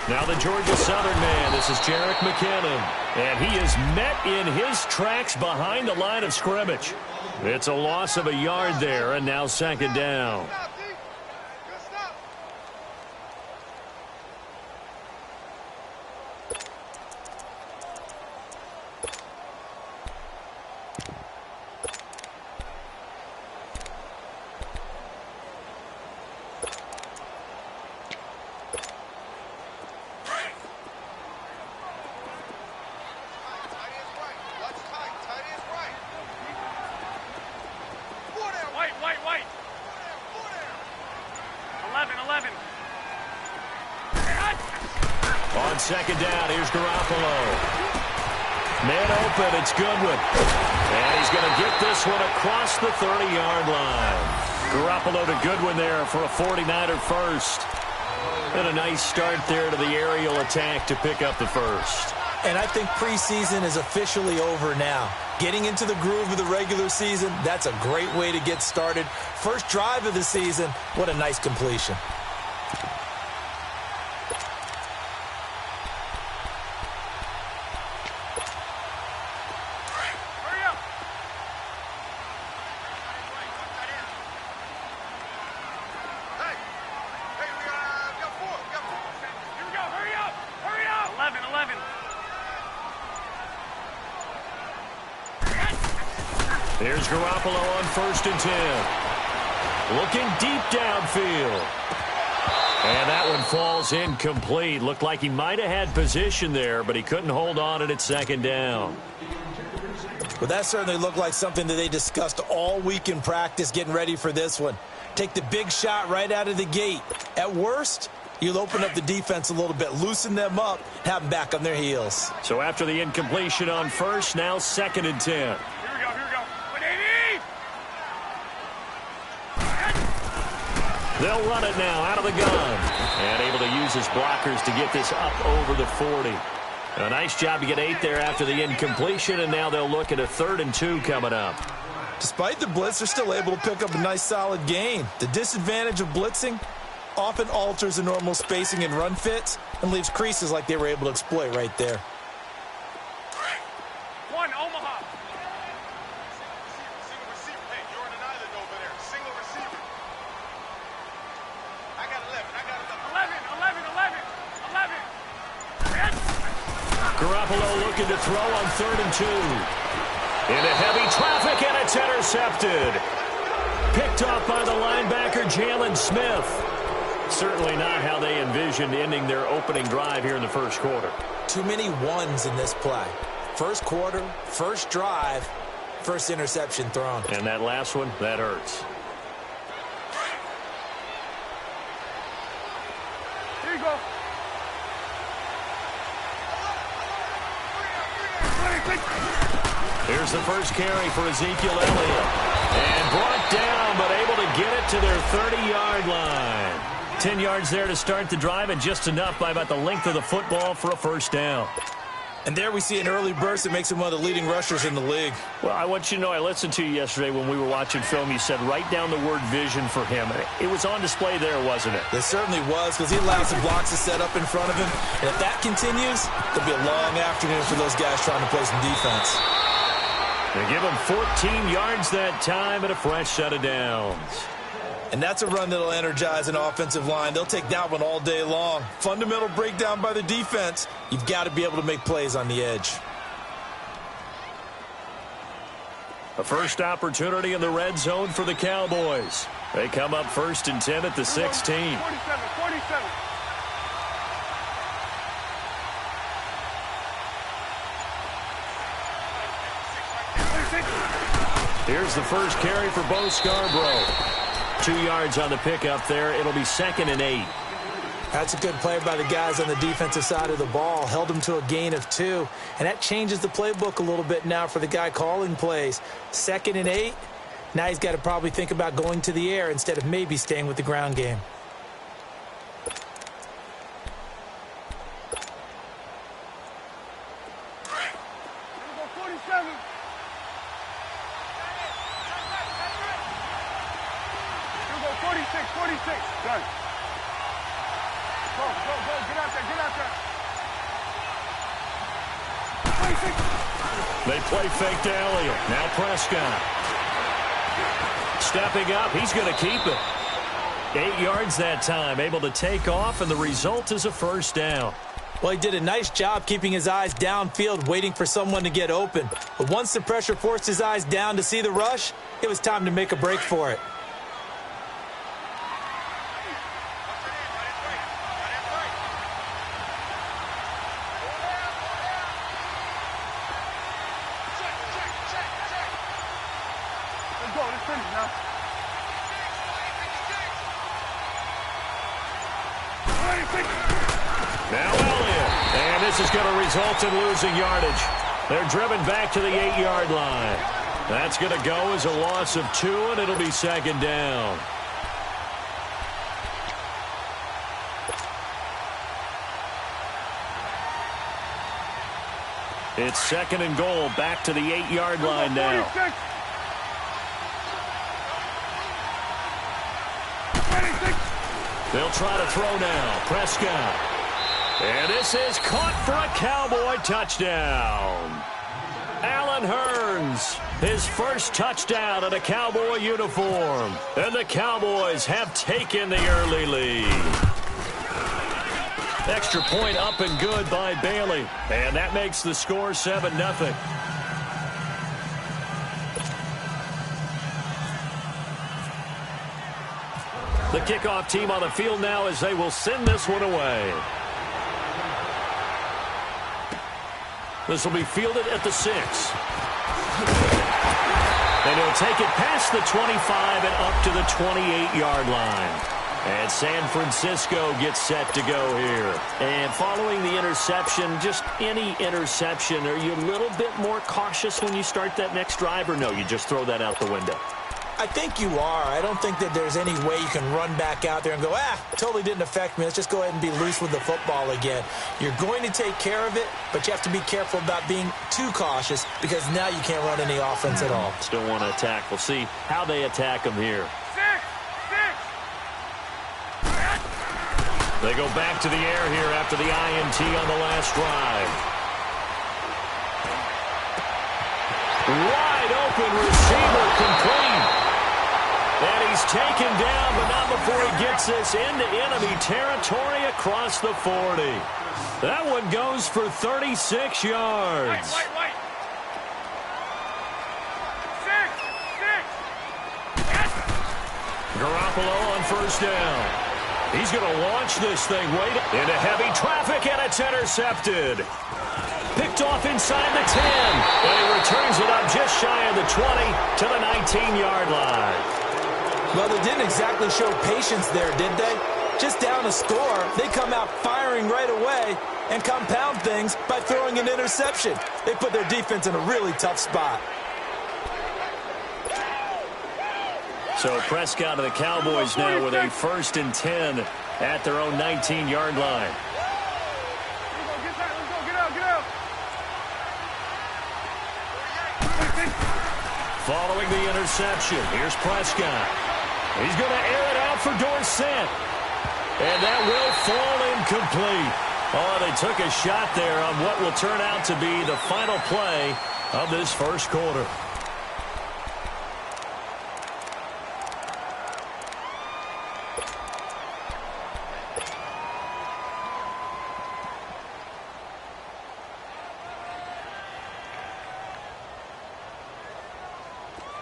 Now the Georgia Southern man, this is Jarek McKinnon. And he is met in his tracks behind the line of scrimmage. It's a loss of a yard there, and now second down. On second down, here's Garoppolo. Man open, it's Goodwin. And he's going to get this one across the 30-yard line. Garoppolo to Goodwin there for a 49er first. And a nice start there to the aerial attack to pick up the first. And I think preseason is officially over now. Getting into the groove of the regular season, that's a great way to get started. First drive of the season, what a nice completion. Here's Garoppolo on 1st and 10. Looking deep downfield. And that one falls incomplete. Looked like he might have had position there, but he couldn't hold on at second down. Well, that certainly looked like something that they discussed all week in practice getting ready for this one. Take the big shot right out of the gate. At worst, you'll open up the defense a little bit, loosen them up, have them back on their heels. So after the incompletion on 1st, now 2nd and 10. They'll run it now out of the gun. And able to use his blockers to get this up over the 40. A nice job to get 8 there after the incompletion, and now they'll look at a 3rd and 2 coming up. Despite the blitz, they're still able to pick up a nice solid gain. The disadvantage of blitzing often alters the normal spacing and run fits and leaves creases like they were able to exploit right there. One, Omaha. Garoppolo looking to throw on 3rd and 2. Into heavy traffic, and it's intercepted. Picked off by the linebacker, Jalen Smith. Certainly not how they envisioned ending their opening drive here in the first quarter. Too many ones in this play. First quarter, first drive, first interception thrown. And that last one, that hurts. Here you go. Here's the first carry for Ezekiel Elliott. And brought down, but able to get it to their 30-yard line. 10 yards there to start the drive, and just enough by about the length of the football for a first down. And there we see an early burst that makes him one of the leading rushers in the league. Well, I want you to know, I listened to you yesterday when we were watching film. You said write down the word vision for him. It was on display there, wasn't it? It certainly was, because he allows the blocks to set up in front of him. And if that continues, it'll be a long afternoon for those guys trying to play some defense. They give him 14 yards that time and a fresh set of downs. And that's a run that'll energize an offensive line. They'll take that one all day long. Fundamental breakdown by the defense. You've got to be able to make plays on the edge. A first opportunity in the red zone for the Cowboys. They come up 1st and 10 at the 16. 47. Here's the first carry for Bo Scarborough. 2 yards on the pickup there. It'll be 2nd and 8. That's a good play by the guys on the defensive side of the ball. Held them to a gain of 2. And that changes the playbook a little bit now for the guy calling plays. 2nd and 8. Now he's got to probably think about going to the air instead of maybe staying with the ground game. They play fake to Elliott. Now Prescott. Stepping up, he's going to keep it. 8 yards that time, able to take off, and the result is a first down. Well, he did a nice job keeping his eyes downfield, waiting for someone to get open. But once the pressure forced his eyes down to see the rush, it was time to make a break for it. Let's go. Let's finish now. Now Elliott, and this is going to result in losing yardage. They're driven back to the 8-yard line. That's going to go as a loss of 2, and it'll be second down. It's second and goal, back to the 8-yard line now. They'll try to throw now. Prescott. And this is caught for a Cowboy touchdown. Allen Hurns, his first touchdown in a Cowboy uniform. And the Cowboys have taken the early lead. Extra point up and good by Bailey. And that makes the score 7-0. The kickoff team on the field now as they will send this one away. This will be fielded at the 6. And he'll take it past the 25 and up to the 28-yard line. And San Francisco gets set to go here. And following the interception, just any interception, are you a little bit more cautious when you start that next drive, or no, you just throw that out the window? I think you are. I don't think that there's any way you can run back out there and go, totally didn't affect me. Let's just go ahead and be loose with the football again. You're going to take care of it, but you have to be careful about being too cautious because now you can't run any offense at all. Still want to attack. We'll see how they attack them here. They go back to the air here after the INT on the last drive. Wide open receiver complete. And he's taken down, but not before he gets this into enemy territory across the 40. That one goes for 36 yards. Wait. 6. Garoppolo on first down. He's going to launch this thing right into heavy traffic, and it's intercepted. Picked off inside the 10. And he returns it up just shy of the 20 to the 19-yard line. Well, they didn't exactly show patience there, did they? Just down a score, they come out firing right away and compound things by throwing an interception. They put their defense in a really tough spot. So Prescott of the Cowboys now with a 1st and 10 at their own 19-yard line. Following the interception, here's Prescott. He's going to air it out for Dorsett. And that will fall incomplete. Oh, they took a shot there on what will turn out to be the final play of this first quarter.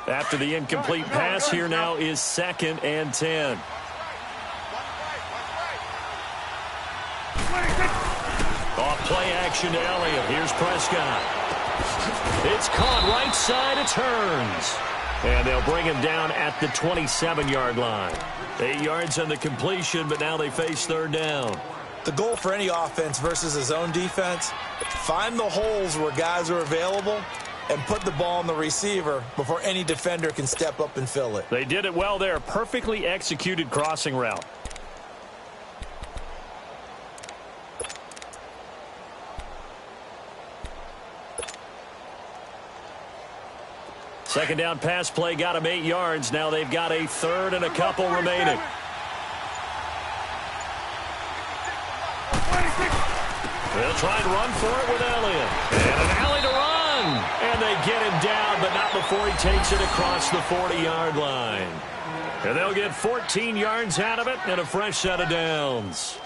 After the incomplete pass, here now is 2nd and 10. Off play action to Elliott. Here's Prescott. It's caught right side. It turns. And they'll bring him down at the 27-yard line. 8 yards on the completion, but now they face 3rd down. The goal for any offense versus a zone defense, find the holes where guys are available and put the ball on the receiver before any defender can step up and fill it. They did it well there. Perfectly executed crossing route. Second down pass play got him 8 yards. Now they've got a 3rd and a couple remaining. They'll try and run for it with Elliott. And an alley to run. And they get him down, but not before he takes it across the 40-yard line. And they'll get 14 yards out of it and a fresh set of downs.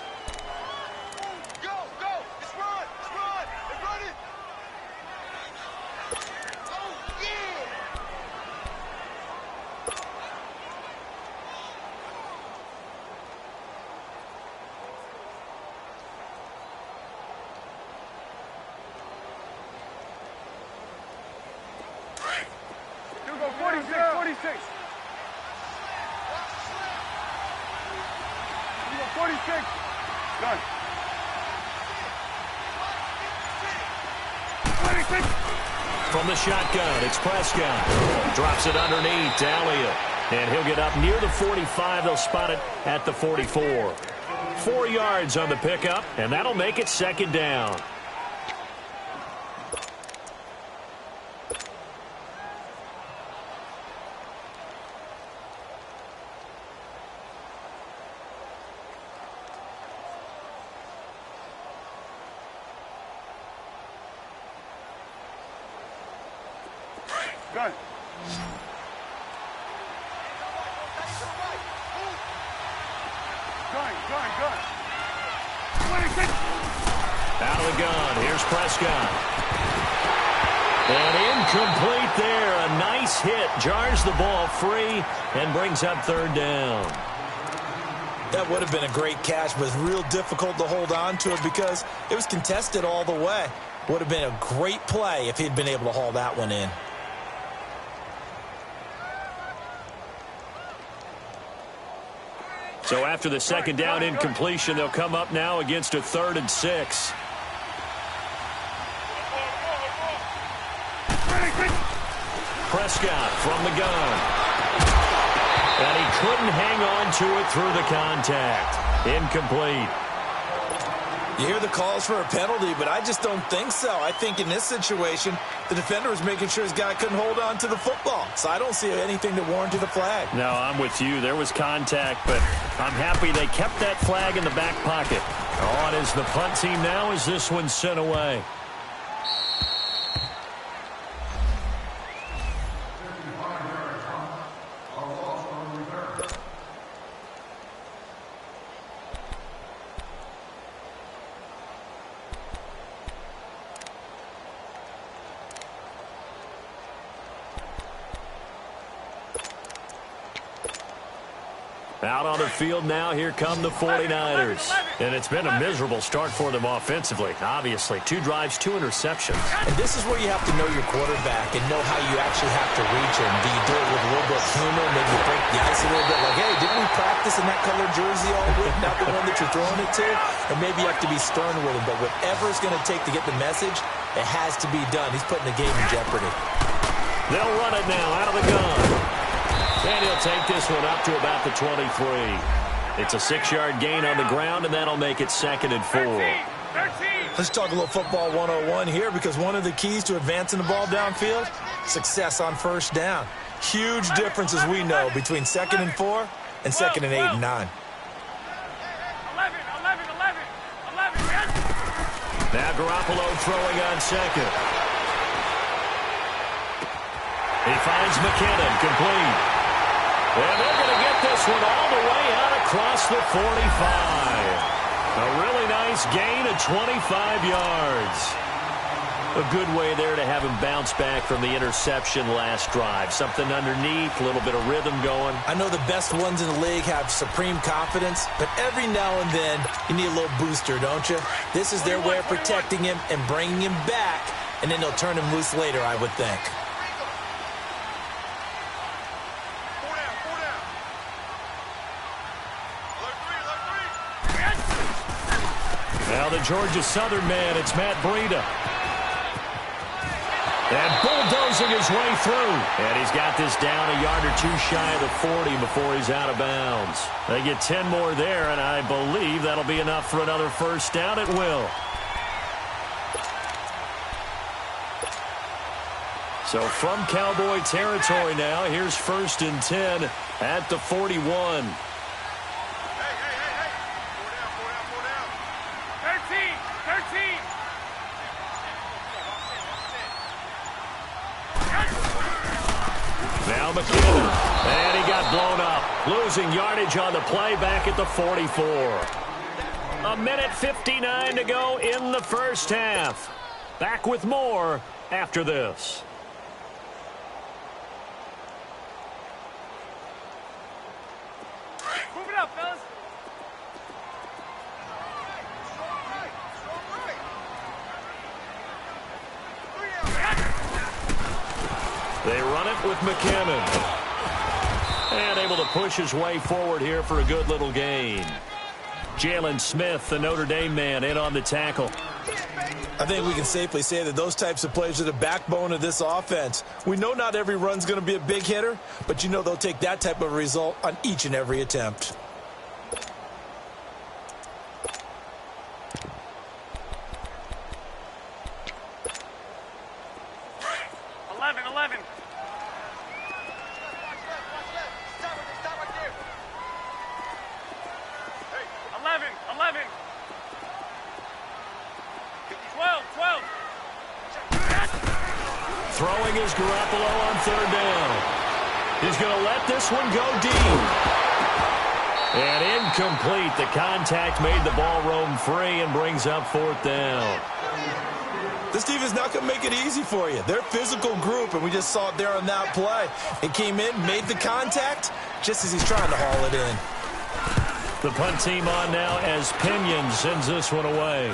From the shotgun, it's Prescott. Drops it underneath to Elliott. And he'll get up near the 45. They'll spot it at the 44. 4 yards on the pickup, and that'll make it second down. Gun. Gun. 26. Out of the gun. Here's Prescott. And incomplete there. A nice hit. Jars the ball free and brings up third down. That would have been a great catch, but it's real difficult to hold on to it because it was contested all the way. Would have been a great play if he'd been able to haul that one in. So after the second down incompletion, they'll come up now against a 3rd and 6. Prescott from the gun. And he couldn't hang on to it through the contact. Incomplete. You hear the calls for a penalty, but I just don't think so. I think in this situation, the defender was making sure his guy couldn't hold on to the football. So I don't see anything that warranted a flag. No, I'm with you. There was contact, but I'm happy they kept that flag in the back pocket. On is the punt team now as this one's sent away. Out on the field now, here come the 49ers. And it's been a miserable start for them offensively. Obviously, 2 drives, 2 interceptions. And this is where you have to know your quarterback and know how you actually have to reach him. Do you do it with a little bit of humor, maybe you break the ice a little bit, like, hey, didn't we practice in that colored jersey all week, not the one that you're throwing it to? And maybe you have to be stern with him, but whatever it's going to take to get the message, it has to be done. He's putting the game in jeopardy. They'll run it now out of the gun. And he'll take this one up to about the 23. It's a 6-yard gain on the ground, and that'll make it 2nd and 4. 13. Let's talk a little football 101 here, because one of the keys to advancing the ball downfield, success on first down. Huge difference, as we know, between 2nd and 4 and 2nd and 8 and 9. 11. Now Garoppolo throwing on second. He finds McKinnon, complete. And they're going to get this one all the way out across the 45. A really nice gain of 25 yards. A good way there to have him bounce back from the interception last drive. Something underneath, a little bit of rhythm going. I know the best ones in the league have supreme confidence, but every now and then you need a little booster, don't you? This is their way of protecting him and bringing him back, and then they'll turn him loose later, I would think. Now the Georgia Southern man, it's Matt Breida. And bulldozing his way through. And he's got this down a yard or 2 shy of the 40 before he's out of bounds. They get 10 more there, and I believe that'll be enough for another first down. It will. So from Cowboy territory now, here's 1st and 10 at the 41. Hey. 13. Now McKinnon. And he got blown up. Losing yardage on the play back at the 44. 1:59 to go in the first half. Back with more after this. Move it up, fellas. They run it with McKinnon. And able to push his way forward here for a good little gain. Jalen Smith, the Notre Dame man, in on the tackle. I think we can safely say that those types of plays are the backbone of this offense. We know not every run's going to be a big hitter, but you know they'll take that type of result on each and every attempt. Throwing is Garoppolo on third down. He's going to let this one go deep. And incomplete. The contact made the ball roam free and brings up fourth down. This defense is not going to make it easy for you. They're a physical group, and we just saw it there on that play. It came in, made the contact, just as he's trying to haul it in. The punt team on now as Pinion sends this one away.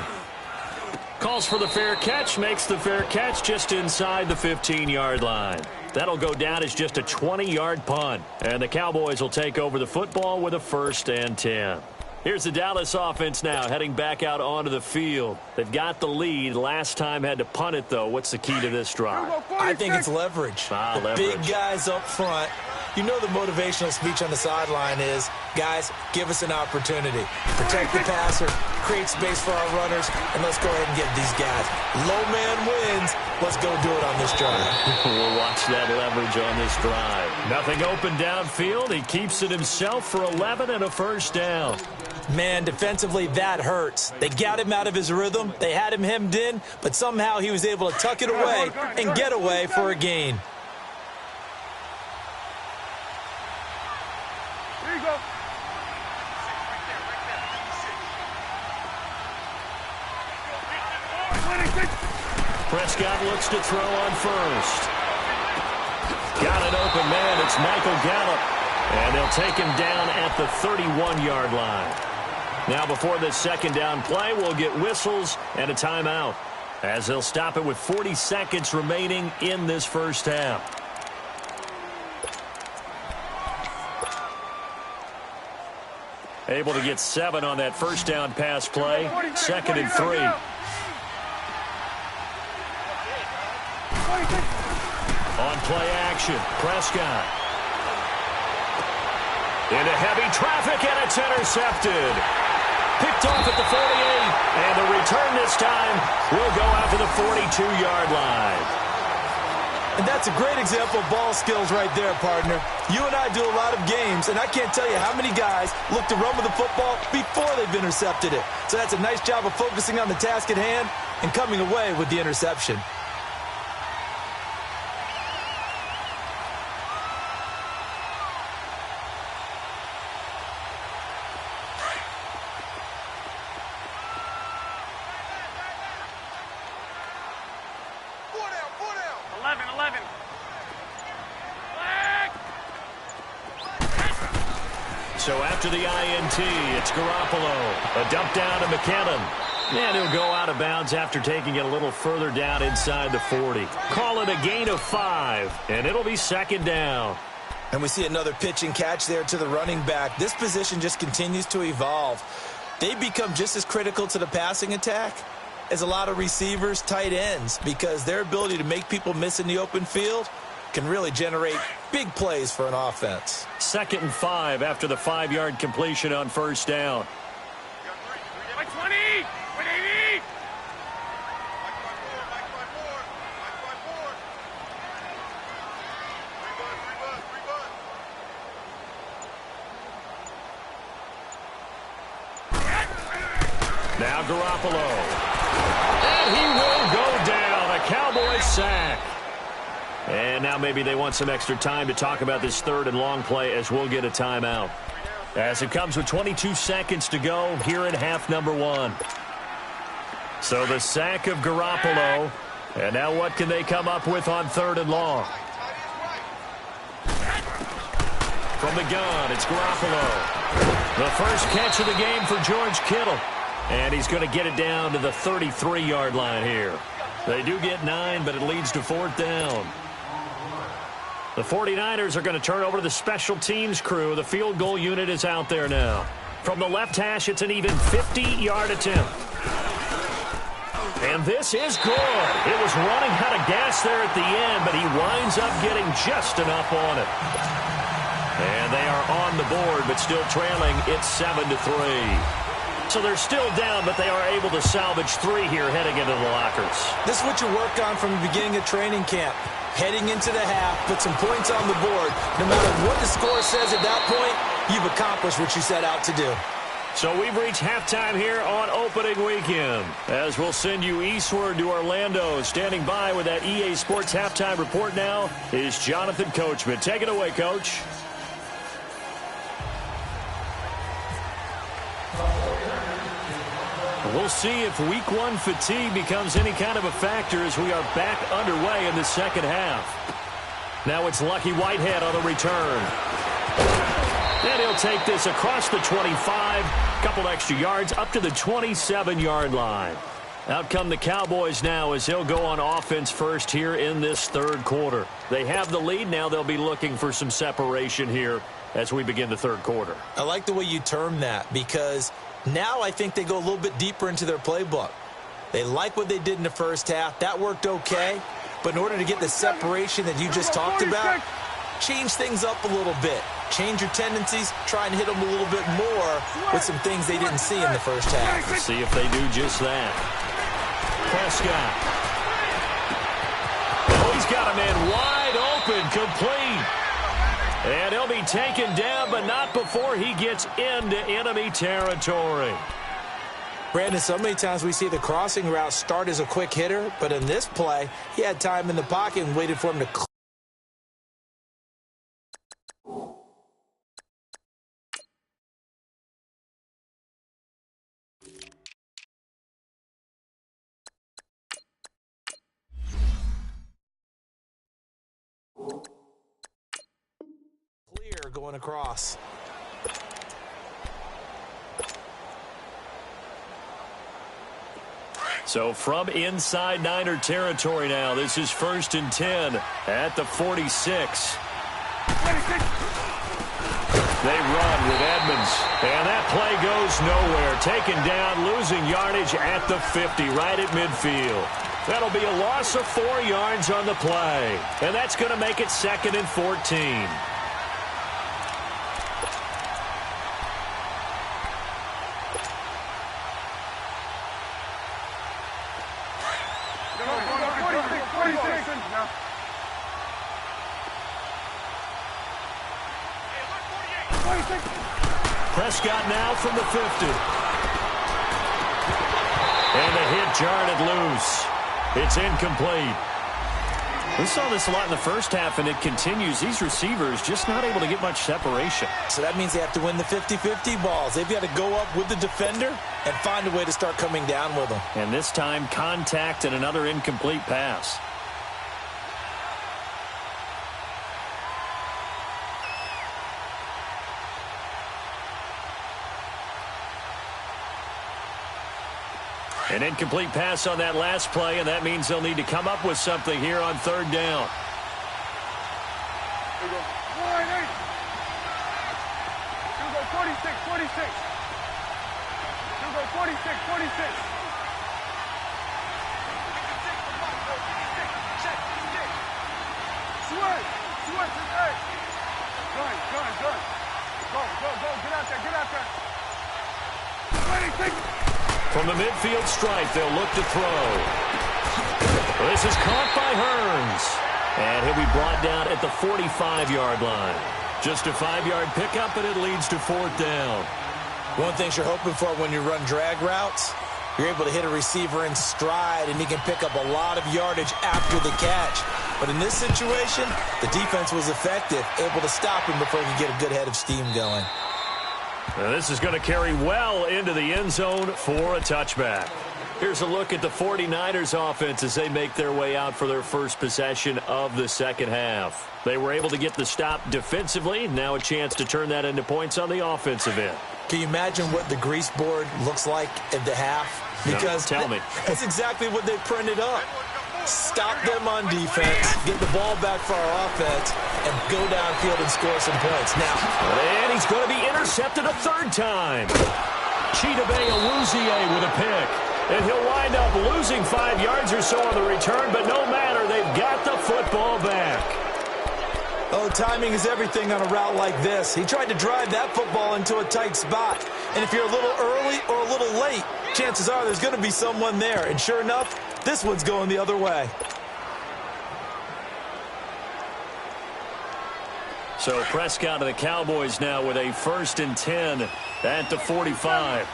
Calls for the fair catch, makes the fair catch just inside the 15-yard line. That'll go down as just a 20-yard punt. And the Cowboys will take over the football with a 1st and 10. Here's the Dallas offense now heading back out onto the field. They've got the lead. Last time had to punt it, though. What's the key to this drive? I think it's leverage. Leverage. Big guys up front. You know the motivational speech on the sideline is, guys, give us an opportunity. Protect the passer, create space for our runners, and let's go ahead and get these guys. Low man wins. Let's go do it on this drive. We'll watch that leverage on this drive. Nothing open downfield. He keeps it himself for 11 and a 1st down. Man, defensively, that hurts. They got him out of his rhythm. They had him hemmed in, but somehow he was able to tuck it away and get away for a gain. Here you go. Prescott looks to throw on first. Got an open man. It's Michael Gallup. And they'll take him down at the 31-yard line. Now before this 2nd down play, we'll get whistles and a timeout, as they'll stop it with 40 seconds remaining in this first half. Able to get 7 on that 1st down pass play. 2nd and 3. On play action, Prescott. Into heavy traffic, and it's intercepted. Picked off at the 48, and the return this time will go out to the 42-yard line. And that's a great example of ball skills right there, partner. You and I do a lot of games, and I can't tell you how many guys look to run with the football before they've intercepted it. So that's a nice job of focusing on the task at hand and coming away with the interception. So after the INT, it's Garoppolo. A dump down to McKinnon. And he'll go out of bounds after taking it a little further down inside the 40. Call it a gain of 5, and it'll be 2nd down. And we see another pitch and catch there to the running back. This position just continues to evolve. They become just as critical to the passing attack as a lot of receivers, tight ends, because their ability to make people miss in the open field can really generate big plays for an offense. 2nd and 5 after the 5-yard completion on 1st down. 20, 180. Now Garoppolo. And he will go down. A Cowboys sack. And now maybe they want some extra time to talk about this third and long play as we'll get a timeout. As it comes with 22 seconds to go here in half number one. So the sack of Garoppolo. And now what can they come up with on third and long? From the gun, it's Garoppolo. The first catch of the game for George Kittle. And he's going to get it down to the 33-yard line here. They do get 9, but it leads to fourth down. The 49ers are going to turn over to the special teams crew. The field goal unit is out there now. From the left hash, it's an even 50-yard attempt. And this is good. It was running out of gas there at the end, but he winds up getting just enough on it. And they are on the board, but still trailing. It's 7-3. So they're still down, but they are able to salvage 3 here heading into the lockers. This is what you work on from the beginning of training camp. Heading into the half, put some points on the board. No matter what the score says at that point, you've accomplished what you set out to do. So we've reached halftime here on opening weekend. As we'll send you eastward to Orlando. Standing by with that EA Sports halftime report now is Jonathan Coachman. Take it away, Coach. We'll see if week one fatigue becomes any kind of a factor as we are back underway in the second half. Now it's Lucky Whitehead on the return. And he'll take this across the 25, couple extra yards up to the 27-yard line. Out come the Cowboys now as they'll go on offense first here in this third quarter. They have the lead. Now they'll be looking for some separation here as we begin the third quarter. I like the way you term that because now I think they go a little bit deeper into their playbook. They like what they did in the first half. That worked okay. But in order to get the separation that you just talked about, change things up a little bit. Change your tendencies. Try and hit them a little bit more with some things they didn't see in the first half. Let's see if they do just that. Prescott. Oh, he's got a man wide open, complete. And he'll be taken down, but not before he gets into enemy territory. Brandon, so many times we see the crossing route start as a quick hitter, but in this play, he had time in the pocket and waited for him to clear going across. So from inside Niner territory now, this is 1st and 10 at the 46. They run with Edmonds, and that play goes nowhere. Taken down, losing yardage at the 50, right at midfield. That'll be a loss of 4 yards on the play, and that's going to make it 2nd and 14. Prescott now from the 50. And the hit jarred it loose. It's incomplete. We saw this a lot in the first half, and it continues. These receivers just not able to get much separation. So that means they have to win the 50-50 balls. They've got to go up with the defender and find a way to start coming down with them. And this time, contact and another incomplete pass. An incomplete pass on that last play, and that means they'll need to come up with something here on 3rd down. Here we go. 1-8. Here we go. 46. Here we go. 46. Switch. Hey. Gun. Go. Get out there. 26. From the midfield stripe, they'll look to throw. This is caught by Hearns. And he'll be brought down at the 45-yard line. Just a 5-yard pickup, and it leads to 4th down. One thing you're hoping for when you run drag routes, You're able to hit a receiver in stride, and he can pick up a lot of yardage after the catch. But in this situation, the defense was effective, able to stop him before he could get a good head of steam going. Now this is going to carry well into the end zone for a touchback. Here's a look at the 49ers offense as they make their way out for their first possession of the second half. They were able to get the stop defensively. Now a chance to turn that into points on the offensive end. Can you imagine what the grease board looks like at the half? Because no, tell me. That's exactly what they printed up. Stop them on defense, get the ball back for our offense, and go downfield and score some points. Now, and he's going to be intercepted a third time. Chidobe Awuzie with a pick. And he'll wind up losing 5 yards or so on the return, but no matter, they've got the football back. Oh, timing is everything on a route like this. He tried to drive that football into a tight spot. And if you're a little early or a little late, chances are there's going to be someone there. And sure enough, this one's going the other way. So Prescott of the Cowboys now with a 1st and 10 at the 45.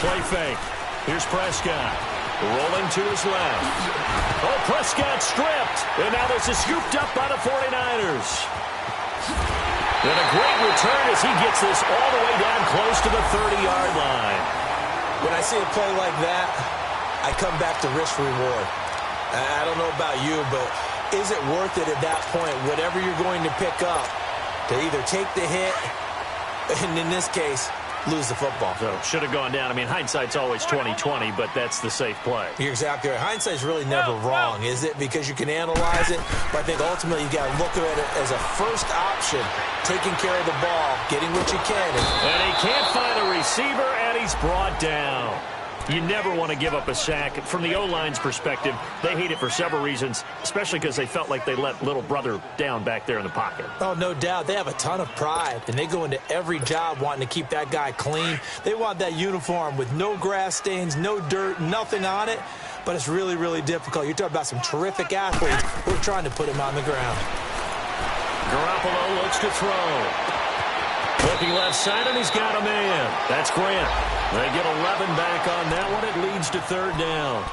Play fake. Here's Prescott. Rolling to his left. Oh, Prescott stripped. And now this is scooped up by the 49ers. And a great return as he gets this all the way down close to the 30-yard line. When I see a play like that, I come back to risk reward. I don't know about you, but is it worth it at that point, whatever you're going to pick up, to either take the hit, and in this case, lose the football? So should have gone down. I mean, hindsight's always 20/20, but that's the safe play. You're exactly right. Hindsight's really never wrong, is it? Because you can analyze it, but I think ultimately you got to look at it as a first option, taking care of the ball, getting what you can. And he can't find a receiver, and he's brought down. You never want to give up a sack. From the O-line's perspective, they hate it for several reasons, especially because they felt like they let little brother down back there in the pocket. Oh, no doubt. They have a ton of pride, and they go into every job wanting to keep that guy clean. They want that uniform with no grass stains, no dirt, nothing on it, but it's really, really difficult. You're talking about some terrific athletes. We're trying to put him on the ground. Garoppolo looks to throw. Looking left side, and he's got a man. That's Grant. They get 11 back on that one. It leads to 3rd down.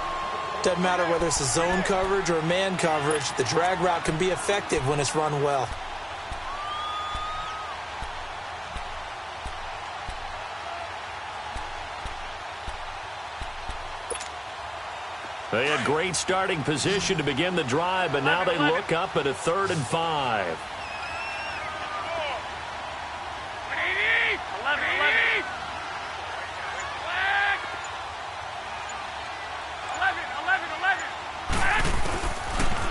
Doesn't matter whether it's a zone coverage or a man coverage. The drag route can be effective when it's run well. They had great starting position to begin the drive, but now they look up at a 3rd and 5.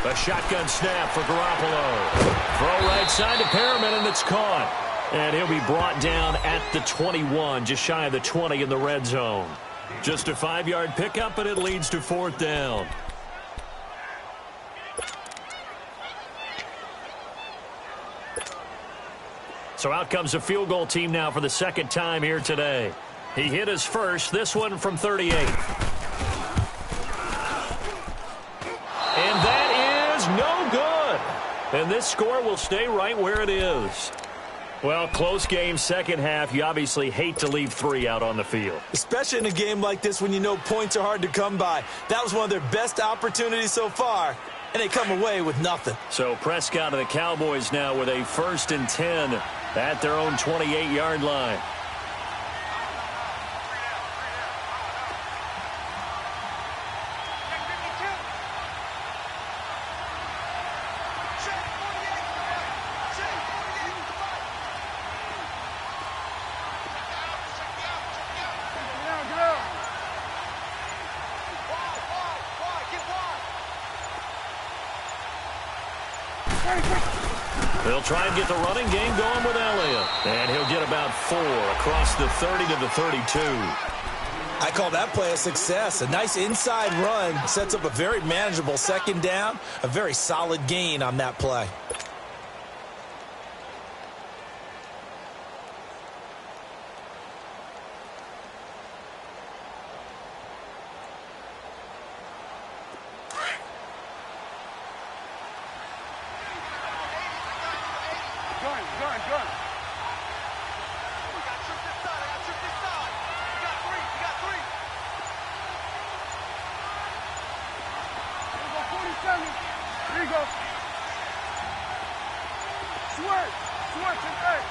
A shotgun snap for Garoppolo. Throw right side to Perriman, and it's caught. And he'll be brought down at the 21, just shy of the 20 in the red zone. Just a 5-yard pickup, and it leads to 4th down. So out comes a field goal team now for the 2nd time here today. He hit his first, this one from 38. And that is no good. And this score will stay right where it is. Well, close game, second half. You obviously hate to leave 3 out on the field. Especially in a game like this when you know points are hard to come by. That was one of their best opportunities so far, and they come away with nothing. So Prescott of the Cowboys now with a 1st and 10 at their own 28-yard line. They'll try and get the running game going with Elliott. And he'll get about 4 across the 30 to the 32. I call that play a success. A nice inside run sets up a very manageable 2nd down. A very solid gain on that play. Gun, gun, gun. Here you go. Switch. Switch and eight.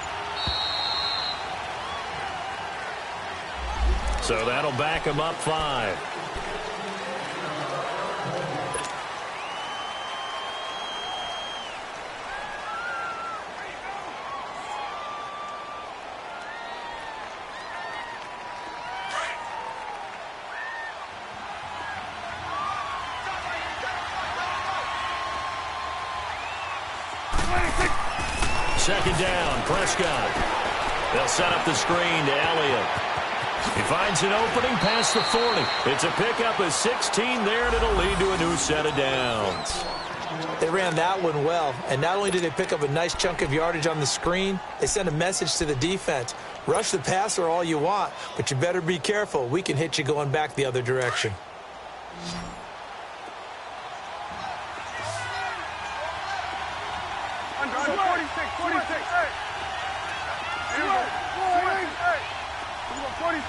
So that'll back him up 5. Second down, Prescott. They'll set up the screen to Elliott. He finds an opening past the 40. It's a pickup of 16 there, and it'll lead to a new set of downs. They ran that one well, and not only did they pick up a nice chunk of yardage on the screen, they sent a message to the defense. Rush the passer all you want, but you better be careful. We can hit you going back the other direction. Under 46, 46. Hey. Here we go. 46.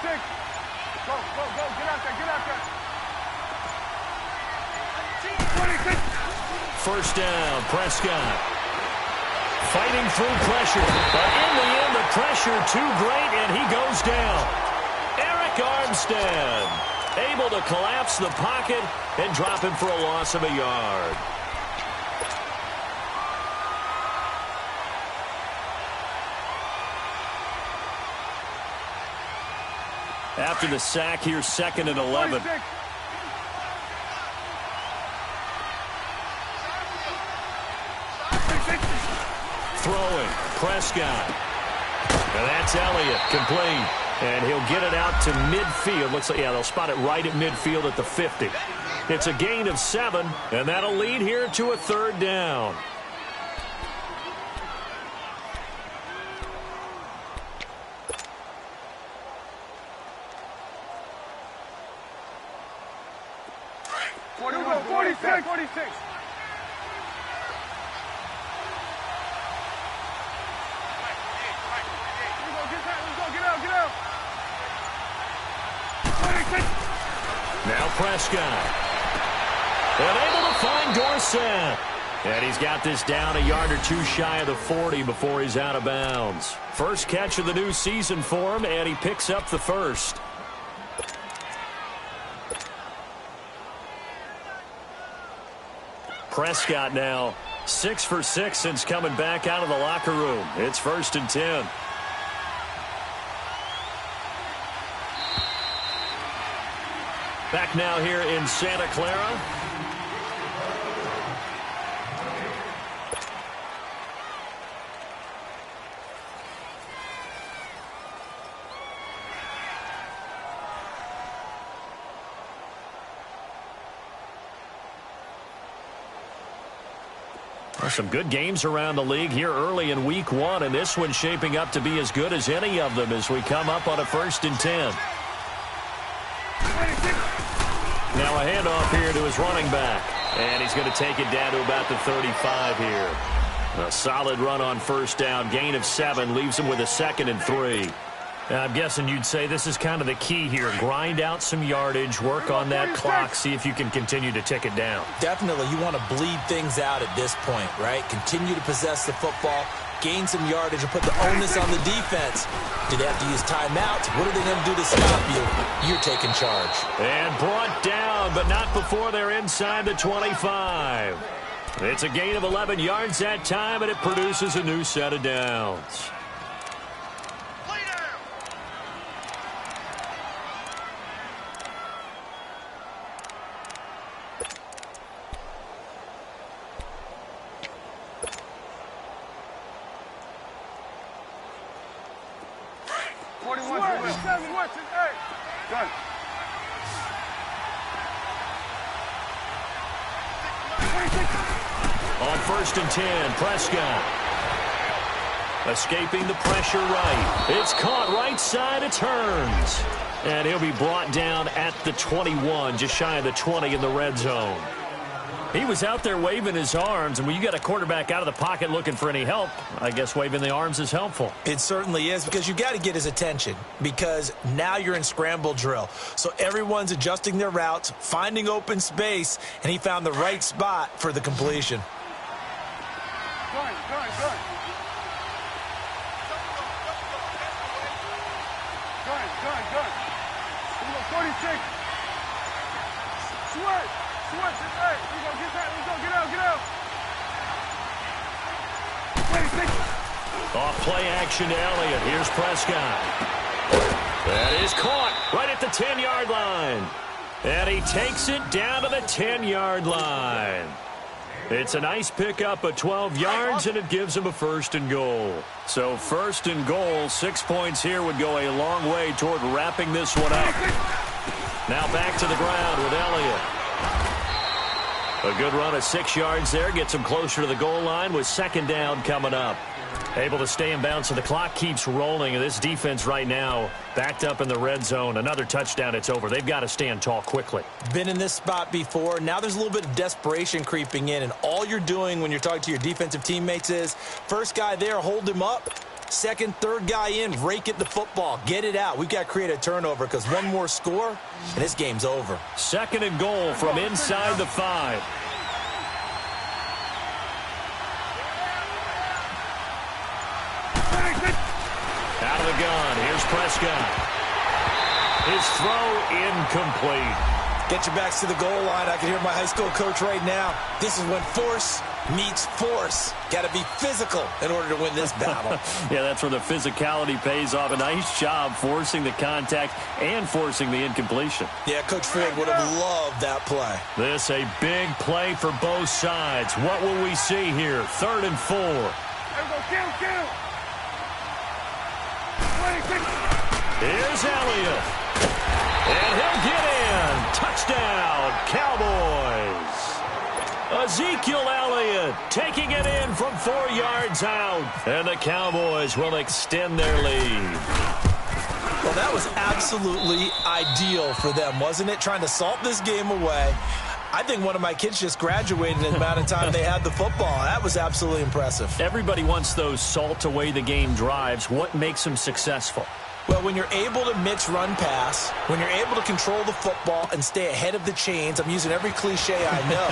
Go, go, go. Get out there, get out there. 26. First down, Prescott. Fighting through pressure. But in the end, the pressure too great, and he goes down. Eric Armstead able to collapse the pocket and drop him for a loss of a yard. After the sack, here's 2nd and 11. 46. Throwing, Prescott. And that's Elliott, complete. And he'll get it out to midfield. Looks like, yeah, they'll spot it right at midfield at the 50. It's a gain of 7, and that'll lead here to a 3rd down. Here we go, 46, 46. Now Prescott. And able to find Dorsett. And he's got this down a yard or two shy of the 40 before he's out of bounds. First catch of the new season for him, and he picks up the first. Prescott now 6 for 6 since coming back out of the locker room. It's 1st and 10. Back now here in Santa Clara. Some good games around the league here early in week 1, and this one's shaping up to be as good as any of them as we come up on a 1st and 10. Now a handoff here to his running back, and he's going to take it down to about the 35 here. A solid run on 1st down, gain of 7, leaves him with a 2nd and 3. I'm guessing you'd say this is kind of the key here. Grind out some yardage, work on that clock, see if you can continue to tick it down. Definitely, you want to bleed things out at this point, right? Continue to possess the football, gain some yardage, and put the onus on the defense. Do they have to use timeouts? What are they going to do to stop you? You're taking charge. And brought down, but not before they're inside the 25. It's a gain of 11 yards that time, and it produces a new set of downs. On 1st and 10, Prescott. Escaping the pressure right. It's caught right side, it turns. And he'll be brought down at the 21, just shy of the 20 in the red zone. He was out there waving his arms, and when you got a quarterback out of the pocket looking for any help, I guess waving the arms is helpful. It certainly is, because you got to get his attention, because now you're in scramble drill. So everyone's adjusting their routes, finding open space, and he found the right spot for the completion. Good. 46. Switch. Hey, we go. Get out. 26. Off play action to Elliott. Here's Prescott. That is caught right at the 10-yard line. And he takes it down to the 10-yard line. It's a nice pickup of 12 yards, and it gives him a 1st and goal. So 1st and goal, 6 points here would go a long way toward wrapping this one up. Now back to the ground with Elliott. A good run of 6 yards there. Gets him closer to the goal line with 2nd down coming up. Able to stay in bounds, so the clock keeps rolling. And this defense right now backed up in the red zone. Another touchdown, it's over. They've got to stand tall quickly. Been in this spot before. Now there's a little bit of desperation creeping in. And all you're doing when you're talking to your defensive teammates is, first guy there, hold him up. Second, third guy in, rake at the football. Get it out. We've got to create a turnover, because one more score, and this game's over. 2nd and goal from inside the 5. Out of the gun. Here's Prescott. His throw incomplete. Get your backs to the goal line. I can hear my high school coach right now. This is when force meets force. Got to be physical in order to win this battle. Yeah, that's where the physicality pays off. A nice job forcing the contact and forcing the incompletion. Yeah, Coach Ford would have loved that play. This a big play for both sides. What will we see here? 3rd and 4. There we go. Kill. 26. Here's Elliott. And he'll get in. Touchdown, Cowboys. Ezekiel Elliott taking it in from 4 yards out. And the Cowboys will extend their lead. Well, that was absolutely ideal for them, wasn't it? Trying to salt this game away. I think one of my kids just graduated in the amount of time they had the football. That was absolutely impressive. Everybody wants those salt away the game drives. What makes them successful? Well, when you're able to mix run pass, when you're able to control the football and stay ahead of the chains, I'm using every cliche I know,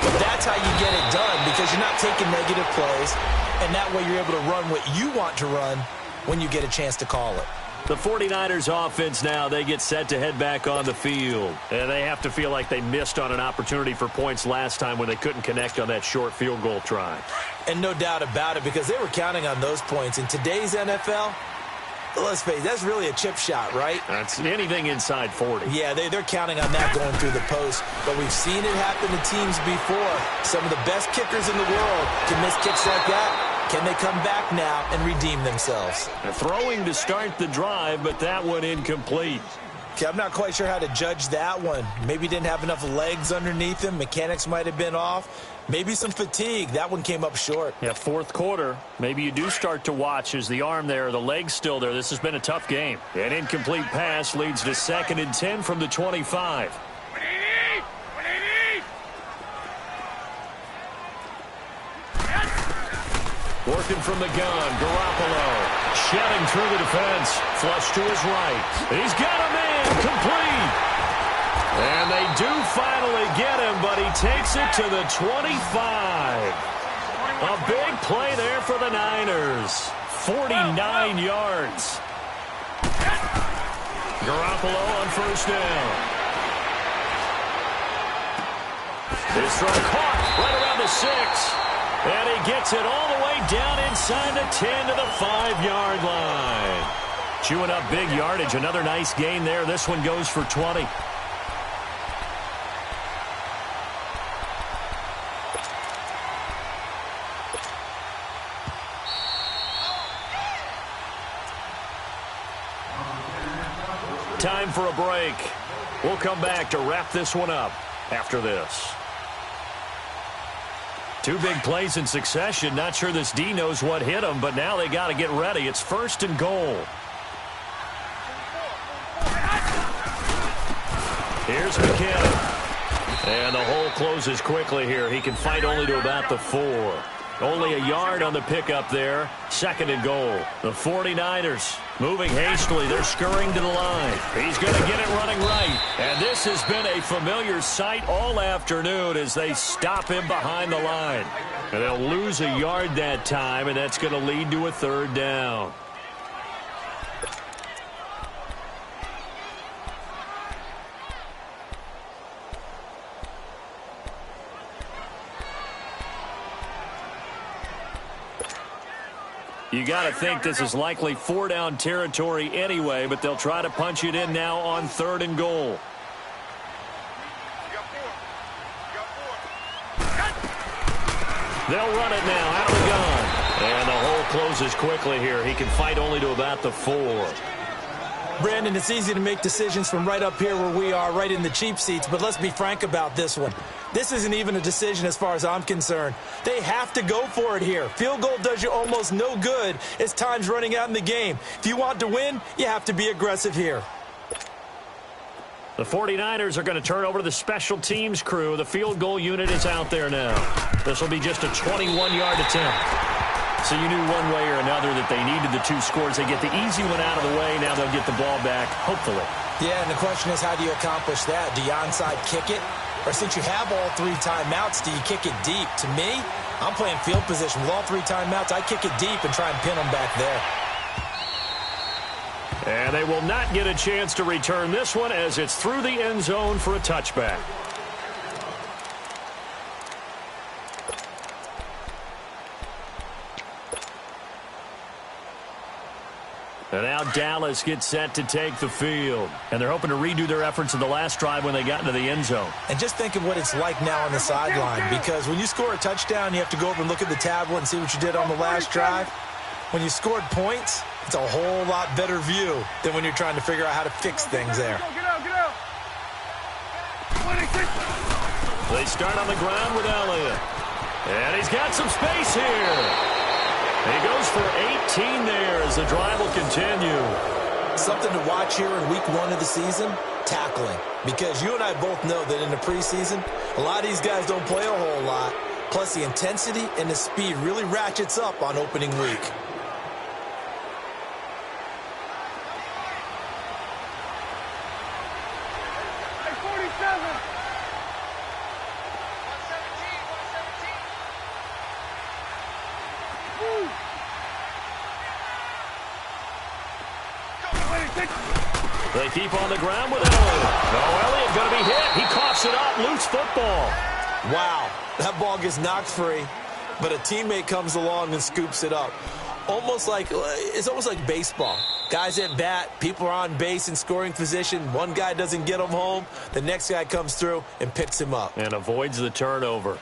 but that's how you get it done, because you're not taking negative plays, and that way you're able to run what you want to run when you get a chance to call it. The 49ers offense now, they get set to head back on the field. And they have to feel like they missed on an opportunity for points last time when they couldn't connect on that short field goal try. And no doubt about it, because they were counting on those points. In today's NFL, let's face it, that's really a chip shot, right? That's anything inside 40. Yeah, they're counting on that going through the post. But we've seen it happen to teams before. Some of the best kickers in the world can miss kicks like that. Can they come back now and redeem themselves? They're throwing to start the drive, but that one incomplete. Okay, I'm not quite sure how to judge that one. Maybe didn't have enough legs underneath him. Mechanics might have been off. Maybe some fatigue. That one came up short. Yeah, 4th quarter. Maybe you do start to watch as the arm there, the leg's still there. This has been a tough game. An incomplete pass leads to 2nd and 10 from the 25. Working from the gun, Garoppolo. Shedding through the defense. Flush to his right. He's got him in. Complete. And they do finally get him, but he takes it to the 25. A big play there for the Niners. 49 yards. Garoppolo on 1st down. This throw caught right around the 6. And he gets it all the way down inside the 10 to the 5-yard line. Chewing up big yardage. Another nice gain there. This one goes for 20. Time for a break. We'll come back to wrap this one up after this. 2 big plays in succession. Not sure this D knows what hit him, but now they got to get ready. It's 1st and goal. Here's McKinnon. And the hole closes quickly here. He can fight only to about the 4. Only a yard on the pickup there. 2nd and goal. The 49ers moving hastily. They're scurrying to the line. He's going to get it running right. And this has been a familiar sight all afternoon as they stop him behind the line. And they'll lose a yard that time, and that's going to lead to a 3rd down. You got to think this is likely 4-down territory anyway, but they'll try to punch it in now on 3rd and goal. They'll run it now out of the gun. And the hole closes quickly here. He can fight only to about the 4. Brandon, it's easy to make decisions from right up here where we are, right in the cheap seats, but let's be frank about this one. This isn't even a decision as far as I'm concerned. They have to go for it here. Field goal does you almost no good as time's running out in the game. If you want to win, you have to be aggressive here. The 49ers are going to turn over to the special teams crew. The field goal unit is out there now. This will be just a 21-yard attempt. So you knew one way or another that they needed the 2 scores. They get the easy one out of the way. Now they'll get the ball back, hopefully. Yeah, and the question is, how do you accomplish that? Do you onside kick it? Or since you have all 3 timeouts, do you kick it deep? To me, I'm playing field position. With all 3 timeouts, I kick it deep and try and pin them back there. And they will not get a chance to return this one as it's through the end zone for a touchback. And now Dallas gets set to take the field. And they're hoping to redo their efforts in the last drive when they got into the end zone. And just think of what it's like now on the sideline, because when you score a touchdown, you have to go over and look at the tablet and see what you did on the last drive. When you scored points, it's a whole lot better view than when you're trying to figure out how to fix things there. Get out, get out. 26. They start on the ground with Elliott. And he's got some space here. He goes for 18 there as the drive will continue. Something to watch here in week 1 of the season, tackling. Because you and I both know that in the preseason, a lot of these guys don't play a whole lot. Plus the intensity and the speed really ratchets up on opening week. Hey, 47. They keep on the ground with Elliott. Oh, Elliott going to be hit. He coughs it up. Loose football. Wow, that ball gets knocked free, but a teammate comes along and scoops it up. It's almost like baseball. Guys at bat, people are on base in scoring position. One guy doesn't get him home. The next guy comes through and picks him up. And avoids the turnover.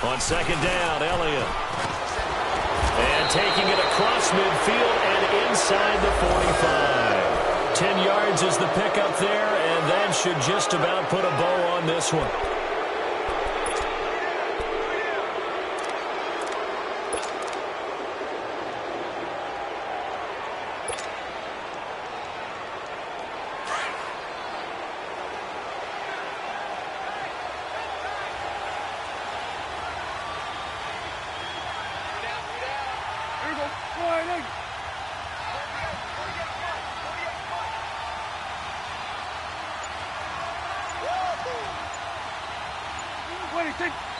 On 2nd down, Elliott. And taking it across midfield and inside the 45. 10 yards is the pickup there, and that should just about put a bow on this one.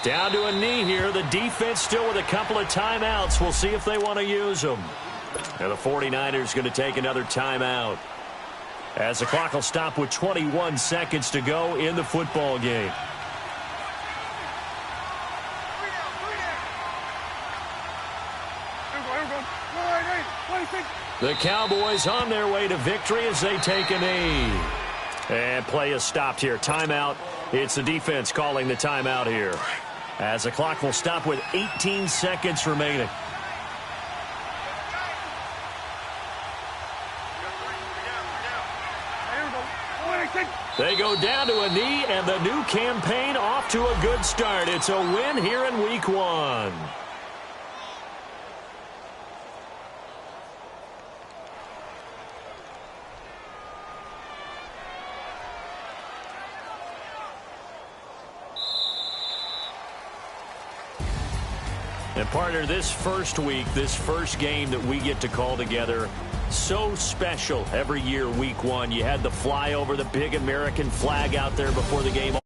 Down to a knee here. The defense still with a couple of timeouts. We'll see if they want to use them. And the 49ers going to take another timeout, as the clock will stop with 21 seconds to go in the football game. The Cowboys on their way to victory as they take a knee. And play is stopped here. Timeout. It's the defense calling the timeout here, as the clock will stop with 18 seconds remaining. They go down to a knee, and the new campaign off to a good start. It's a win here in Week 1. And partner, this first week, this first game that we get to call together, so special every year, Week 1. You had the flyover, the big American flag out there before the game.